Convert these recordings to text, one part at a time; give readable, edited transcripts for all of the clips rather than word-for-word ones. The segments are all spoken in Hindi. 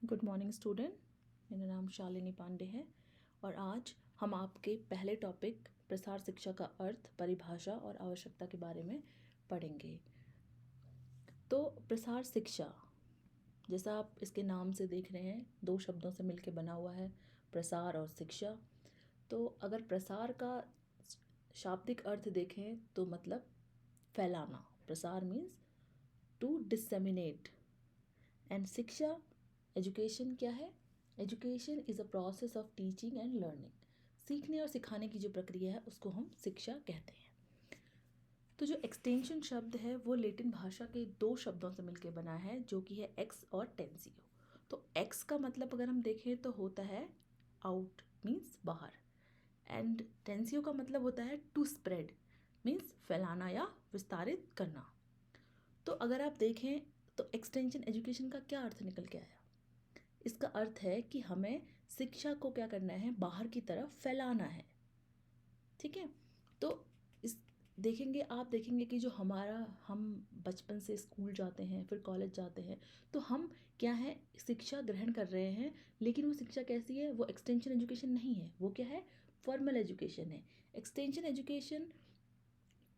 Good morning student. मेरा नाम शालिनी पांडे है और आज हम आपके पहले टॉपिक प्रसार शिक्षा का अर्थ, परिभाषा और आवश्यकता के बारे में पढ़ेंगे। तो प्रसार शिक्षा, जैसा आप इसके नाम से देख रहे हैं, दो शब्दों से मिलकर बना हुआ है, प्रसार और शिक्षा। तो अगर प्रसार का शाब्दिक अर्थ देखें तो मतलब फैलाना। प्रसार मीन्स टू डिसेमिनेट। एंड शिक्षा, एजुकेशन क्या है? Education is a process of teaching and learning. सीखने और सिखाने की जो प्रक्रिया है उसको हम शिक्षा कहते हैं। तो जो एक्सटेंशन शब्द है वो लैटिन भाषा के दो शब्दों से मिलकर बना है, जो कि है एक्स और टेंसियो। तो एक्स का मतलब अगर हम देखें तो होता है आउट, मीन्स बाहर, एंड टेंसियो का मतलब होता है टू स्प्रेड, मीन्स फैलाना या विस्तारित करना। तो अगर आप देखें तो एक्सटेंशन एजुकेशन का क्या अर्थ निकल के आया? इसका अर्थ है कि हमें शिक्षा को क्या करना है, बाहर की तरफ फैलाना है। ठीक है। तो इस आप देखेंगे कि जो हम बचपन से स्कूल जाते हैं, फिर कॉलेज जाते हैं, तो हम क्या है, शिक्षा ग्रहण कर रहे हैं। लेकिन वो शिक्षा कैसी है? वो एक्सटेंशन एजुकेशन नहीं है, वो क्या है, फॉर्मल एजुकेशन है। एक्सटेंशन एजुकेशन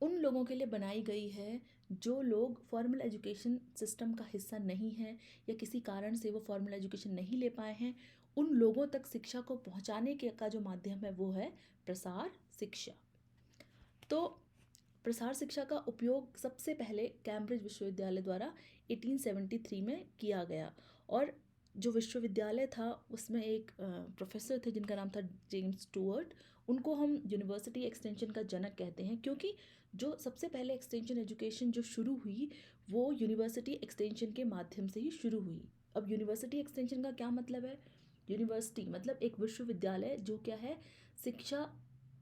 उन लोगों के लिए बनाई गई है जो लोग फॉर्मल एजुकेशन सिस्टम का हिस्सा नहीं हैं या किसी कारण से वो फॉर्मल एजुकेशन नहीं ले पाए हैं। उन लोगों तक शिक्षा को पहुंचाने के का जो माध्यम है वो है प्रसार शिक्षा। तो प्रसार शिक्षा का उपयोग सबसे पहले कैम्ब्रिज विश्वविद्यालय द्वारा 1873 में किया गया। और जो विश्वविद्यालय था उसमें एक प्रोफेसर थे जिनका नाम था जेम्स स्टुअर्ट। उनको हम यूनिवर्सिटी एक्सटेंशन का जनक कहते हैं, क्योंकि जो सबसे पहले एक्सटेंशन एजुकेशन जो शुरू हुई वो यूनिवर्सिटी एक्सटेंशन के माध्यम से ही शुरू हुई। अब यूनिवर्सिटी एक्सटेंशन का क्या मतलब है? यूनिवर्सिटी मतलब एक विश्वविद्यालय जो क्या है, शिक्षा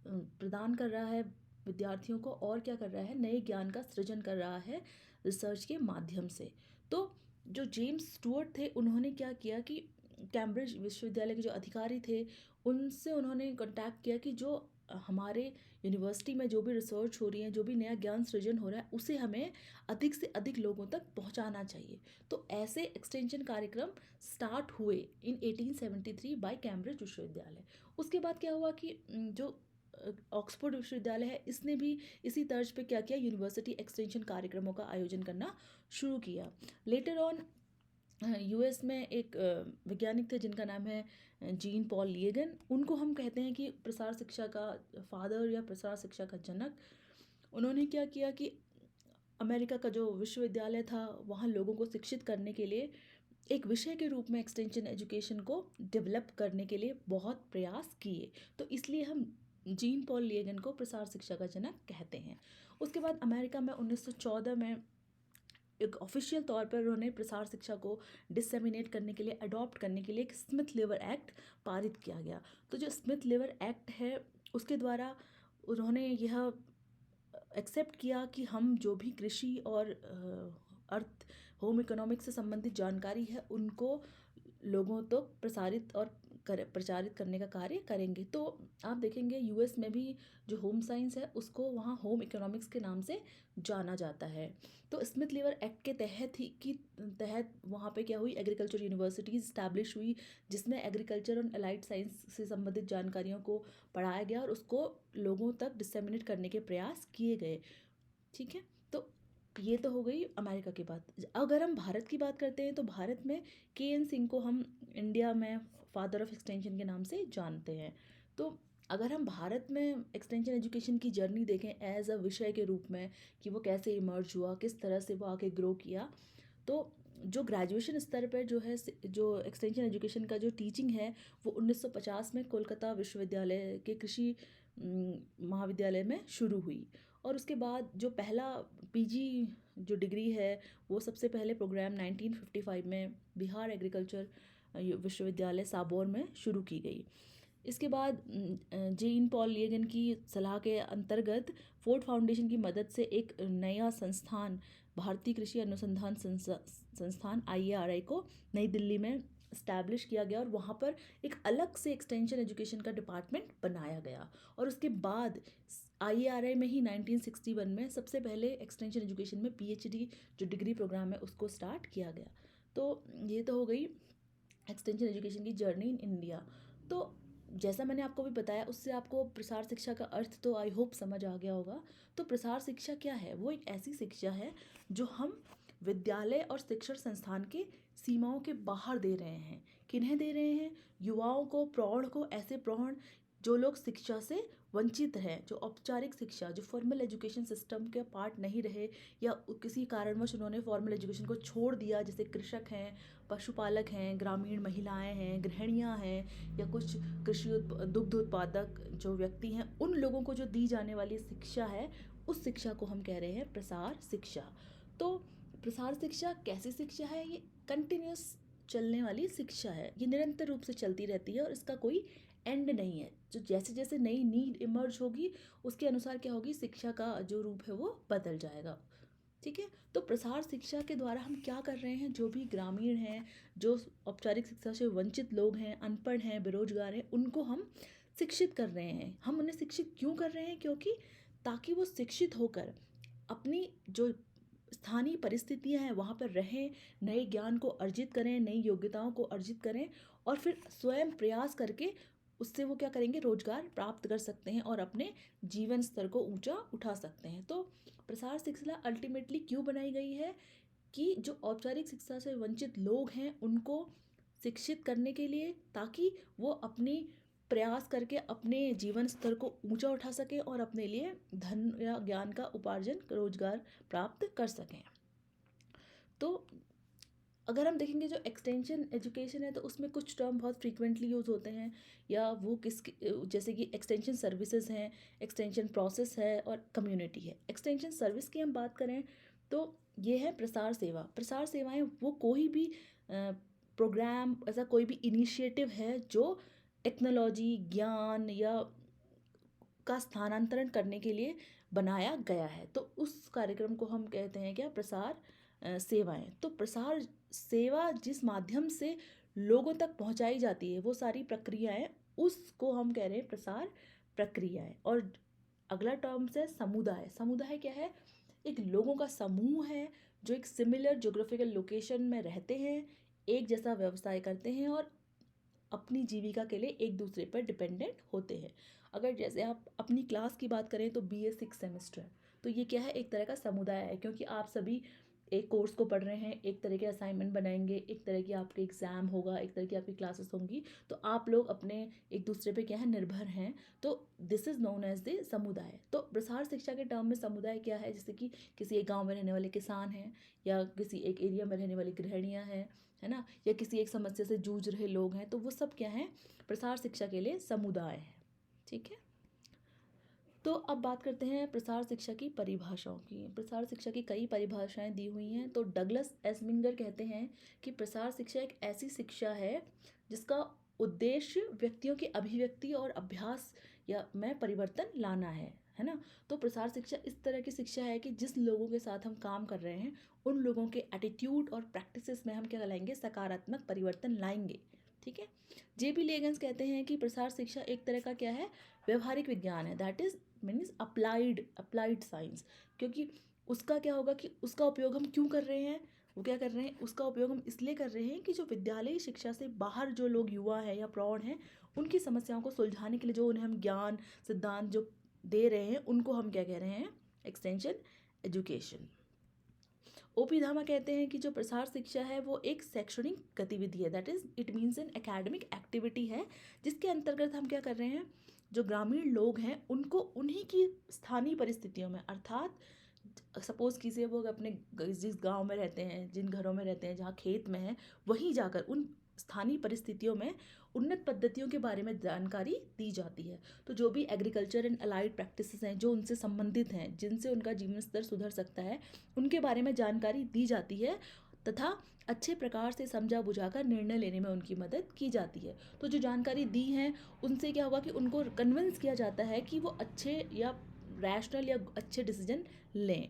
प्रदान कर रहा है विद्यार्थियों को, और क्या कर रहा है, नए ज्ञान का सृजन कर रहा है रिसर्च के माध्यम से। तो जो जेम्स स्टुअर्ट थे उन्होंने क्या किया कि कैम्ब्रिज विश्वविद्यालय के जो अधिकारी थे उनसे उन्होंने कांटेक्ट किया कि जो हमारे यूनिवर्सिटी में जो भी रिसर्च हो रही है, जो भी नया ज्ञान सृजन हो रहा है, उसे हमें अधिक से अधिक लोगों तक पहुंचाना चाहिए। तो ऐसे एक्सटेंशन कार्यक्रम स्टार्ट हुए इन 1873 बाय कैम्ब्रिज विश्वविद्यालय। उसके बाद क्या हुआ कि जो ऑक्सफोर्ड विश्वविद्यालय है, इसने भी इसी तर्ज पे क्या किया, यूनिवर्सिटी एक्सटेंशन कार्यक्रमों का आयोजन करना शुरू किया। लेटर ऑन यूएस में एक वैज्ञानिक थे जिनका नाम है जीन पॉल लिएगन। उनको हम कहते हैं कि प्रसार शिक्षा का फादर या प्रसार शिक्षा का जनक। उन्होंने क्या किया कि अमेरिका का जो विश्वविद्यालय था वहाँ लोगों को शिक्षित करने के लिए एक विषय के रूप में एक्सटेंशन एजुकेशन को डेवलप करने के लिए बहुत प्रयास किए। तो इसलिए हम जीन पॉल लिएगन को प्रसार शिक्षा का जनक कहते हैं। उसके बाद अमेरिका में 1914 में एक ऑफिशियल तौर पर उन्होंने प्रसार शिक्षा को डिसेमिनेट करने के लिए, अडॉप्ट करने के लिए एक स्मिथ लेवर एक्ट पारित किया गया। तो जो स्मिथ लेवर एक्ट है उसके द्वारा उन्होंने यह एक्सेप्ट किया कि हम जो भी कृषि और अर्थ, होम इकोनॉमिक्स से संबंधित जानकारी है उनको लोगों तक प्रचारित करने का कार्य करेंगे। तो आप देखेंगे यूएस में भी जो होम साइंस है उसको वहाँ होम इकोनॉमिक्स के नाम से जाना जाता है। तो स्मिथ लेवर एक्ट के तहत वहाँ पे क्या हुई, एग्रीकल्चर यूनिवर्सिटीज़ स्टैब्लिश हुई जिसमें एग्रीकल्चर और अलाइड साइंस से संबंधित जानकारियों को पढ़ाया गया और उसको लोगों तक डिसेमिनेट करने के प्रयास किए गए। ठीक है। तो ये तो हो गई अमेरिका की बात। अगर हम भारत की बात करते हैं तो भारत में के.एन. सिंह को हम इंडिया में फादर ऑफ एक्सटेंशन के नाम से जानते हैं। तो अगर हम भारत में एक्सटेंशन एजुकेशन की जर्नी देखें एज अ विषय के रूप में कि वो कैसे इमर्ज हुआ, किस तरह से वो आगे ग्रो किया, तो जो ग्रेजुएशन स्तर पर जो है, जो एक्सटेंशन एजुकेशन का जो टीचिंग है वो 1950 में कोलकाता विश्वविद्यालय के कृषि महाविद्यालय में शुरू हुई। और उसके बाद जो पहला पीजी जो डिग्री है वो सबसे पहले प्रोग्राम 1955 में बिहार एग्रीकल्चर विश्वविद्यालय साबौर में शुरू की गई। इसके बाद जीन पॉल लिएगन की सलाह के अंतर्गत फोर्ड फाउंडेशन की मदद से एक नया संस्थान, भारतीय कृषि अनुसंधान संस्थान IARI को नई दिल्ली में इस्टेब्लिश किया गया और वहाँ पर एक अलग से एक्सटेंशन एजुकेशन का डिपार्टमेंट बनाया गया। और उसके बाद IARI में ही 1961 में सबसे पहले एक्सटेंशन एजुकेशन में PhD जो डिग्री प्रोग्राम है उसको स्टार्ट किया गया। तो ये तो हो गई एक्सटेंशन एजुकेशन की जर्नी इन इंडिया। तो जैसा मैंने आपको भी बताया, उससे आपको प्रसार शिक्षा का अर्थ तो आई होप समझ आ गया होगा। तो प्रसार शिक्षा क्या है? वो एक ऐसी शिक्षा है जो हम विद्यालय और शिक्षण संस्थान के सीमाओं के बाहर दे रहे हैं। किन्हें दे रहे हैं? युवाओं को, प्रौढ़ को, ऐसे प्रौढ़ जो लोग शिक्षा से वंचित हैं, जो औपचारिक शिक्षा, जो फॉर्मल एजुकेशन सिस्टम के पार्ट नहीं रहे, या किसी कारणवश उन्होंने फॉर्मल एजुकेशन को छोड़ दिया, जैसे कृषक हैं, पशुपालक हैं, ग्रामीण महिलाएं हैं, गृहिणियां हैं, या कुछ दुग्ध उत्पादक जो व्यक्ति हैं, उन लोगों को जो दी जाने वाली शिक्षा है, उस शिक्षा को हम कह रहे हैं प्रसार शिक्षा। तो प्रसार शिक्षा कैसी शिक्षा है? ये कंटिन्यूस चलने वाली शिक्षा है, ये निरंतर रूप से चलती रहती है और इसका कोई एंड नहीं है। जो जैसे जैसे नई नीड इमर्ज होगी, उसके अनुसार क्या होगी, शिक्षा का जो रूप है वो बदल जाएगा। ठीक है, तो प्रसार शिक्षा के द्वारा हम क्या कर रहे हैं? जो भी ग्रामीण हैं, जो औपचारिक शिक्षा से वंचित लोग हैं, अनपढ़ हैं, बेरोजगार हैं, उनको हम शिक्षित कर रहे हैं। हम उन्हें शिक्षित क्यों कर रहे हैं? क्योंकि ताकि वो शिक्षित होकर अपनी जो स्थानीय परिस्थितियां हैं वहाँ पर रहें, नए ज्ञान को अर्जित करें, नई योग्यताओं को अर्जित करें, और फिर स्वयं प्रयास करके उससे वो क्या करेंगे, रोजगार प्राप्त कर सकते हैं और अपने जीवन स्तर को ऊंचा उठा सकते हैं। तो प्रसार शिक्षा अल्टीमेटली क्यों बनाई गई है? कि जो औपचारिक शिक्षा से वंचित लोग हैं उनको शिक्षित करने के लिए, ताकि वो अपनी प्रयास करके अपने जीवन स्तर को ऊंचा उठा सकें और अपने लिए धन या ज्ञान का उपार्जन, रोजगार प्राप्त कर सकें। तो अगर हम देखेंगे जो एक्सटेंशन एजुकेशन है, तो उसमें कुछ टर्म बहुत फ्रीक्वेंटली यूज़ होते हैं, या वो किस, जैसे कि एक्सटेंशन सर्विसेज हैं, एक्सटेंशन प्रोसेस है, और कम्युनिटी है। एक्सटेंशन सर्विस की हम बात करें तो ये है प्रसार सेवा। प्रसार सेवाएं वो कोई भी प्रोग्राम, ऐसा कोई भी इनिशिएटिव है जो टेक्नोलॉजी, ज्ञान या का स्थानांतरण करने के लिए बनाया गया है। तो उस कार्यक्रम को हम कहते हैं क्या, प्रसार सेवाएं। तो प्रसार सेवा जिस माध्यम से लोगों तक पहुंचाई जाती है, वो सारी प्रक्रियाएं, उसको हम कह रहे हैं प्रसार प्रक्रियाएं। और अगला टर्म है समुदाय। समुदाय क्या है? एक लोगों का समूह है जो एक सिमिलर ज्योग्राफिकल लोकेशन में रहते हैं, एक जैसा व्यवसाय करते हैं और अपनी जीविका के लिए एक दूसरे पर डिपेंडेंट होते हैं। अगर जैसे आप अपनी क्लास की बात करें तो BA 6 सेमेस्टर, तो ये क्या है, एक तरह का समुदाय है, क्योंकि आप सभी एक कोर्स को पढ़ रहे हैं, एक तरह के असाइनमेंट बनाएंगे, एक तरह की आपके एग्ज़ाम होगा, एक तरह की आपकी क्लासेस होंगी, तो आप लोग अपने एक दूसरे पे क्या है, निर्भर हैं। तो this is known as the समुदाय। तो प्रसार शिक्षा के टर्म में समुदाय क्या है? जैसे कि किसी एक गाँव में रहने वाले किसान हैं, या किसी एक एरिया में रहने वाली गृहिणियाँ हैं, है ना, या किसी एक समस्या से जूझ रहे लोग हैं, तो वो सब क्या है, प्रसार शिक्षा के लिए समुदाय है। ठीक है, तो अब बात करते हैं प्रसार शिक्षा की परिभाषाओं की। प्रसार शिक्षा की कई परिभाषाएं दी हुई हैं। तो डगलस एस्मिंगर कहते हैं कि प्रसार शिक्षा एक ऐसी शिक्षा है जिसका उद्देश्य व्यक्तियों की अभिव्यक्ति और अभ्यास या में परिवर्तन लाना है ना। तो प्रसार शिक्षा इस तरह की शिक्षा है कि जिस लोगों के साथ हम काम कर रहे हैं, उन लोगों के एटीट्यूड और प्रैक्टिसेस में हम क्या लाएंगे, सकारात्मक परिवर्तन लाएंगे। ठीक है, JB लेगन्स कहते हैं कि प्रसार शिक्षा एक तरह का क्या है, व्यवहारिक विज्ञान है, that is means applied science. क्योंकि उसका क्या होगा कि उसका उपयोग हम क्यों कर रहे हैं, वो क्या कर रहे हैं, उसका उपयोग हम इसलिए कर रहे हैं कि जो विद्यालयी शिक्षा से बाहर जो लोग युवा हैं या प्रौढ़ हैं, उनकी समस्याओं को सुलझाने के लिए जो उन्हें हम ज्ञान सिद्धांत जो दे रहे हैं, उनको हम क्या कह रहे हैं, एक्सटेंशन एजुकेशन। OP धामा कहते हैं कि जो प्रसार शिक्षा है वो एक शैक्षणिक गतिविधि है, that is it means an academic activity है, जिसके अंतर्गत हम क्या कर रहे हैं, जो ग्रामीण लोग हैं उनको उन्हीं की स्थानीय परिस्थितियों में, अर्थात सपोज कीजिए वो अपने जिस गांव में रहते हैं, जिन घरों में रहते हैं, जहाँ खेत में हैं, वहीं जाकर उन स्थानीय परिस्थितियों में उन्नत पद्धतियों के बारे में जानकारी दी जाती है। तो जो भी एग्रीकल्चर एंड अलाइड प्रैक्टिसेस हैं जो उनसे संबंधित हैं, जिनसे उनका जीवन स्तर सुधर सकता है, उनके बारे में जानकारी दी जाती है, तथा अच्छे प्रकार से समझा बुझाकर निर्णय लेने में उनकी मदद की जाती है। तो जो जानकारी दी है उनसे क्या होगा कि उनको कन्विंस किया जाता है कि वो अच्छे या रैशनल या अच्छे डिसीजन लें।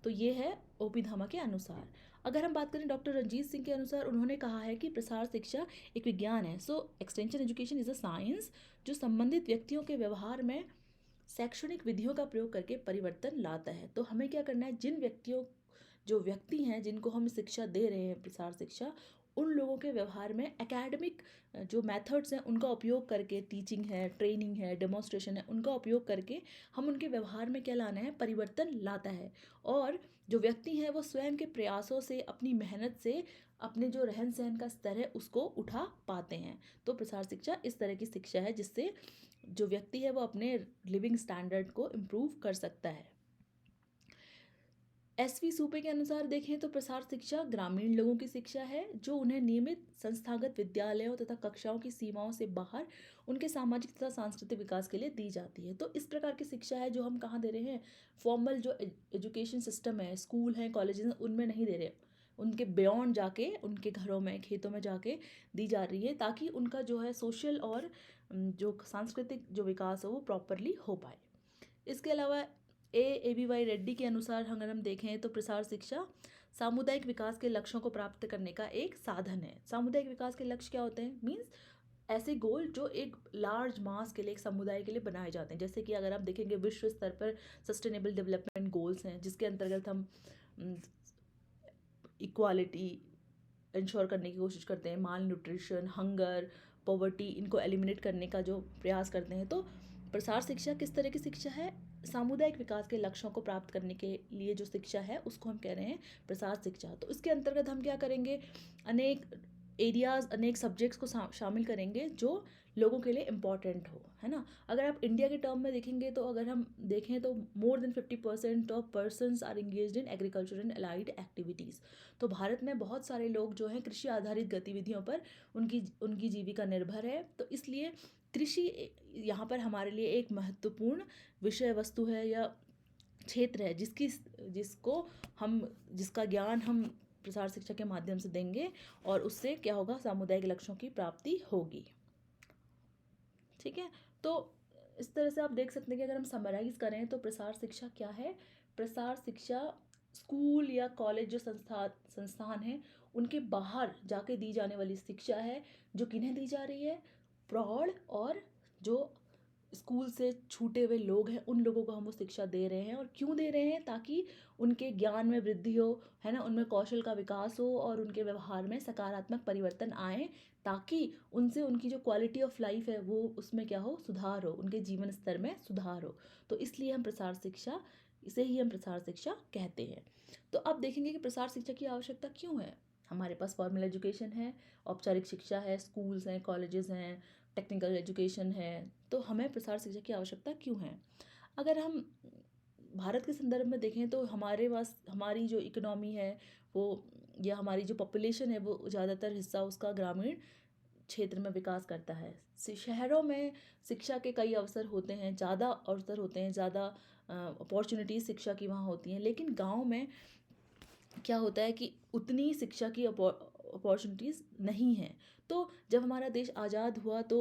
तो ये है OP धामा के अनुसार। अगर हम बात करें डॉक्टर रंजीत सिंह के अनुसार, उन्होंने कहा है कि प्रसार शिक्षा एक विज्ञान है। So extension education is a science जो संबंधित व्यक्तियों के व्यवहार में शैक्षणिक विधियों का प्रयोग करके परिवर्तन लाता है। तो हमें क्या करना है, जिन व्यक्तियों, जो व्यक्ति हैं जिनको हम शिक्षा दे रहे हैं प्रसार शिक्षा, उन लोगों के व्यवहार में एकेडमिक जो मेथड्स हैं उनका उपयोग करके, टीचिंग है, ट्रेनिंग है, डेमोन्स्ट्रेशन है, उनका उपयोग करके हम उनके व्यवहार में क्या लाना है, परिवर्तन लाता है। और जो व्यक्ति हैं वो स्वयं के प्रयासों से, अपनी मेहनत से अपने जो रहन सहन का स्तर है उसको उठा पाते हैं। तो प्रसार शिक्षा इस तरह की शिक्षा है जिससे जो व्यक्ति है वो अपने लिविंग स्टैंडर्ड को इम्प्रूव कर सकता है। एसवी सूपे के अनुसार देखें तो प्रसार शिक्षा ग्रामीण लोगों की शिक्षा है जो उन्हें नियमित संस्थागत विद्यालयों तथा कक्षाओं की सीमाओं से बाहर उनके सामाजिक तथा सांस्कृतिक विकास के लिए दी जाती है। तो इस प्रकार की शिक्षा है जो हम कहाँ दे रहे हैं, फॉर्मल जो एजुकेशन सिस्टम है, स्कूल हैं, कॉलेजेस हैं, उनमें नहीं दे रहे, उनके बियॉन्ड जाके, उनके घरों में, खेतों में जाके दी जा रही है, ताकि उनका जो है सोशल और जो सांस्कृतिक जो विकास है वो प्रॉपरली हो पाए। इसके अलावा ABY रेड्डी के अनुसार अगर हम देखें तो प्रसार शिक्षा सामुदायिक विकास के लक्ष्यों को प्राप्त करने का एक साधन है। सामुदायिक विकास के लक्ष्य क्या होते हैं, मीन्स ऐसे गोल जो एक लार्ज मास के लिए, एक समुदाय के लिए बनाए जाते हैं। जैसे कि अगर आप देखेंगे विश्व स्तर पर सस्टेनेबल डेवलपमेंट गोल्स हैं जिसके अंतर्गत हम इक्वालिटी इंश्योर करने की कोशिश करते हैं, माल न्यूट्रिशन, हंगर, पॉवर्टी, इनको एलिमिनेट करने का जो प्रयास करते हैं। तो प्रसार शिक्षा किस तरह की शिक्षा है, सामुदायिक विकास के लक्ष्यों को प्राप्त करने के लिए जो शिक्षा है उसको हम कह रहे हैं प्रसार शिक्षा। तो इसके अंतर्गत हम क्या करेंगे, अनेक एरियाज़, अनेक सब्जेक्ट्स को शामिल करेंगे जो लोगों के लिए इम्पॉर्टेंट हो, है ना। अगर आप इंडिया के टर्म में देखेंगे तो अगर हम देखें तो more than 50% of persons are engaged in agriculture and allied activities. तो भारत में बहुत सारे लोग जो हैं कृषि आधारित गतिविधियों पर उनकी जीविका निर्भर है। तो इसलिए कृषि यहाँ पर हमारे लिए एक महत्वपूर्ण विषय वस्तु है या क्षेत्र है जिसका ज्ञान हम प्रसार शिक्षा के माध्यम से देंगे और उससे क्या होगा, सामुदायिक लक्ष्यों की प्राप्ति होगी। ठीक है, तो इस तरह से आप देख सकते हैं कि अगर हम समराइज करें तो प्रसार शिक्षा क्या है। प्रसार शिक्षा स्कूल या कॉलेज जो संस्थान हैं उनके बाहर जाके दी जाने वाली शिक्षा है जो किन्हें दी जा रही है, प्रौढ़ और जो स्कूल से छूटे हुए लोग हैं उन लोगों को हम वो शिक्षा दे रहे हैं। और क्यों दे रहे हैं, ताकि उनके ज्ञान में वृद्धि हो, है ना, उनमें कौशल का विकास हो और उनके व्यवहार में सकारात्मक परिवर्तन आए, ताकि उनसे उनकी जो क्वालिटी ऑफ लाइफ है वो उसमें क्या हो, सुधार हो, उनके जीवन स्तर में सुधार हो। तो इसलिए हम प्रसार शिक्षा, इसे ही हम प्रसार शिक्षा कहते हैं। तो अब देखेंगे कि प्रसार शिक्षा की आवश्यकता क्यों है। हमारे पास फॉर्मल एजुकेशन है, औपचारिक शिक्षा है, स्कूल्स हैं, कॉलेजेस हैं, टेक्निकल एजुकेशन है। तो हमें प्रसार शिक्षा की आवश्यकता क्यों है। अगर हम भारत के संदर्भ में देखें तो हमारे पास हमारी जो इकोनॉमी है वो, या हमारी जो पॉपुलेशन है वो ज़्यादातर हिस्सा उसका ग्रामीण क्षेत्र में विकास करता है। शहरों में शिक्षा के कई अवसर होते हैं, ज़्यादा अवसर होते हैं, ज़्यादा अपॉर्चुनिटीज़ शिक्षा की वहाँ होती हैं। लेकिन गांव में क्या होता है कि उतनी शिक्षा की अपॉर्चुनिटीज़ नहीं हैं। तो जब हमारा देश आज़ाद हुआ तो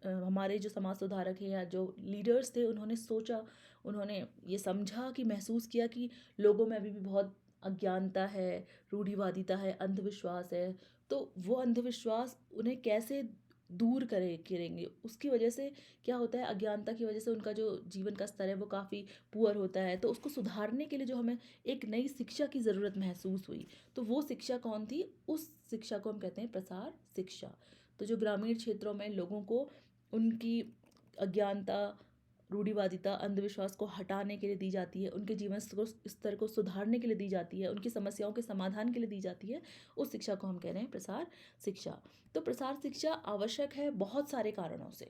हमारे जो समाज सुधारक हैं या जो लीडर्स थे उन्होंने सोचा, उन्होंने ये समझा कि महसूस किया कि लोगों में अभी भी बहुत अज्ञानता है, रूढ़िवादिता है, अंधविश्वास है। तो वो अंधविश्वास उन्हें कैसे दूर करेंगे, उसकी वजह से क्या होता है, अज्ञानता की वजह से उनका जो जीवन का स्तर है वो काफ़ी पुअर होता है। तो उसको सुधारने के लिए जो हमें एक नई शिक्षा की ज़रूरत महसूस हुई, तो वो शिक्षा कौन थी, उस शिक्षा को हम कहते हैं प्रसार शिक्षा। तो जो ग्रामीण क्षेत्रों में लोगों को उनकी अज्ञानता, रूढ़िवादिता, अंधविश्वास को हटाने के लिए दी जाती है, उनके जीवन स्तर को सुधारने के लिए दी जाती है, उनकी समस्याओं के समाधान के लिए दी जाती है, उस शिक्षा को हम कह रहे हैं प्रसार शिक्षा। तो प्रसार शिक्षा आवश्यक है बहुत सारे कारणों से।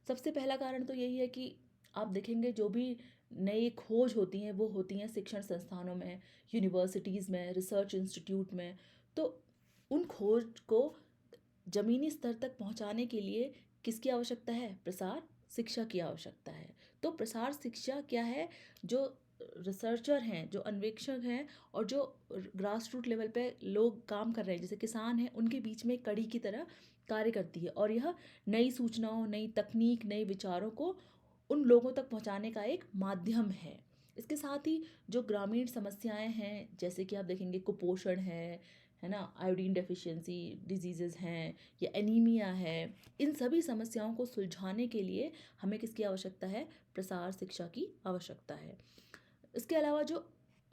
सबसे पहला कारण तो यही है कि आप देखेंगे जो भी नई खोज होती हैं वो होती हैं शिक्षण संस्थानों में, यूनिवर्सिटीज़ में, रिसर्च इंस्टीट्यूट में। तो उन खोज को ज़मीनी स्तर तक पहुंचाने के लिए किसकी आवश्यकता है, प्रसार शिक्षा की आवश्यकता है। तो प्रसार शिक्षा क्या है, जो रिसर्चर हैं, जो अन्वेषक हैं और जो ग्रास रूट लेवल पे लोग काम कर रहे हैं जैसे किसान हैं, उनके बीच में एक कड़ी की तरह कार्य करती है। और यह नई सूचनाओं, नई तकनीक, नए विचारों को उन लोगों तक पहुंचाने का एक माध्यम है। इसके साथ ही जो ग्रामीण समस्याएं हैं, जैसे कि आप देखेंगे कुपोषण है ना, आयोडीन डेफिशिएंसी डिजीज़ेज़ हैं या एनीमिया है, इन सभी समस्याओं को सुलझाने के लिए हमें किसकी आवश्यकता है, प्रसार शिक्षा की आवश्यकता है। इसके अलावा जो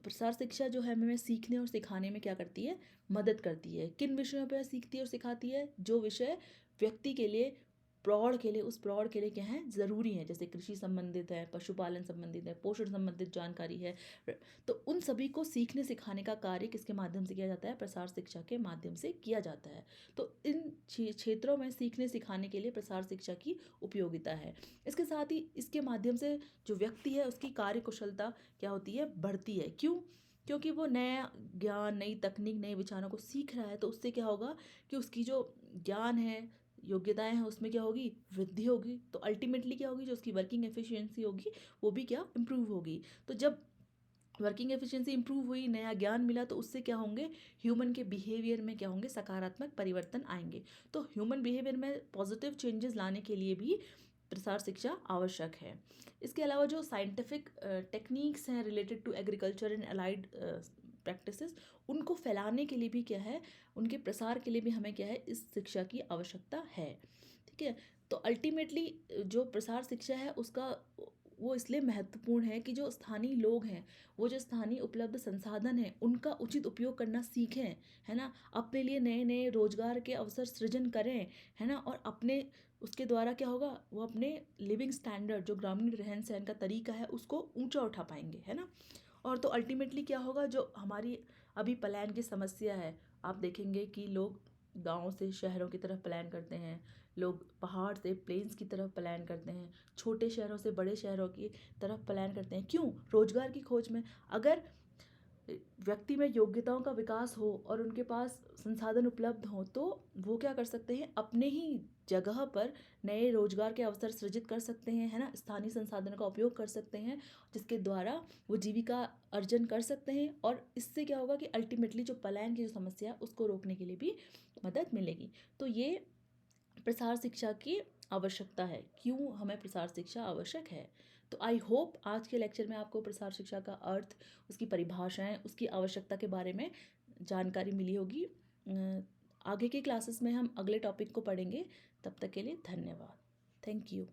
प्रसार शिक्षा जो है हमें सीखने और सिखाने में क्या करती है, मदद करती है। किन विषयों पर सीखती है और सिखाती है? जो विषय व्यक्ति के लिए, प्रौढ़ के लिए, उस प्रौढ़ के लिए क्या है, ज़रूरी है। जैसे कृषि संबंधित है, पशुपालन संबंधित है, पोषण संबंधित जानकारी है। तो उन सभी को सीखने सिखाने का कार्य किसके माध्यम से किया जाता है? प्रसार शिक्षा के माध्यम से किया जाता है। तो इन क्षेत्रों में सीखने सिखाने के लिए प्रसार शिक्षा की उपयोगिता है। इसके साथ ही इसके माध्यम से जो व्यक्ति है उसकी कार्य कुशलता क्या होती है, बढ़ती है। क्यों? क्योंकि वो नया ज्ञान, नई तकनीक, नए विचारों को सीख रहा है। तो उससे क्या होगा कि उसकी जो ज्ञान है, योग्यताएं हैं, उसमें क्या होगी, वृद्धि होगी। तो अल्टीमेटली क्या होगी, जो उसकी वर्किंग एफिशिएंसी होगी वो भी क्या, इम्प्रूव होगी। तो जब वर्किंग एफिशिएंसी इंप्रूव हुई, नया ज्ञान मिला, तो उससे क्या होंगे, ह्यूमन के बिहेवियर में क्या होंगे, सकारात्मक परिवर्तन आएंगे। तो ह्यूमन बिहेवियर में पॉजिटिव चेंजेस लाने के लिए भी प्रसार शिक्षा आवश्यक है। इसके अलावा जो साइंटिफिक टेक्निक्स हैं related to agriculture and allied practices, उनको फैलाने के लिए भी क्या है, उनके प्रसार के लिए भी हमें क्या है, इस शिक्षा की आवश्यकता है। ठीक है। तो अल्टीमेटली जो प्रसार शिक्षा है उसका वो इसलिए महत्वपूर्ण है कि जो स्थानीय लोग हैं, वो जो स्थानीय उपलब्ध संसाधन हैं उनका उचित उपयोग करना सीखें, है ना। अपने लिए नए नए रोजगार के अवसर सृजन करें, है ना। और अपने उसके द्वारा क्या होगा, वो अपने लिविंग स्टैंडर्ड, जो ग्रामीण रहन सहन का तरीका है, उसको ऊंचा उठा पाएंगे, है ना। और तो अल्टीमेटली क्या होगा, जो हमारी अभी पलायन की समस्या है, आप देखेंगे कि लोग गाँव से शहरों की तरफ पलायन करते हैं, लोग पहाड़ से प्लेन्स की तरफ पलायन करते हैं, छोटे शहरों से बड़े शहरों की तरफ पलायन करते हैं। क्यों? रोजगार की खोज में। अगर व्यक्ति में योग्यताओं का विकास हो और उनके पास संसाधन उपलब्ध हो, तो वो क्या कर सकते हैं, अपने ही जगह पर नए रोजगार के अवसर सृजित कर सकते हैं, है ना। स्थानीय संसाधनों का उपयोग कर सकते हैं, जिसके द्वारा वो जीविका अर्जन कर सकते हैं। और इससे क्या होगा कि अल्टीमेटली जो पलायन की जो समस्या है उसको रोकने के लिए भी मदद मिलेगी। तो ये प्रसार शिक्षा की आवश्यकता है। क्यों हमें प्रसार शिक्षा आवश्यक है? तो आई होप आज के लेक्चर में आपको प्रसार शिक्षा का अर्थ, उसकी परिभाषाएं, उसकी आवश्यकता के बारे में जानकारी मिली होगी। आगे के क्लासेस में हम अगले टॉपिक को पढ़ेंगे। तब तक के लिए धन्यवाद। Thank you.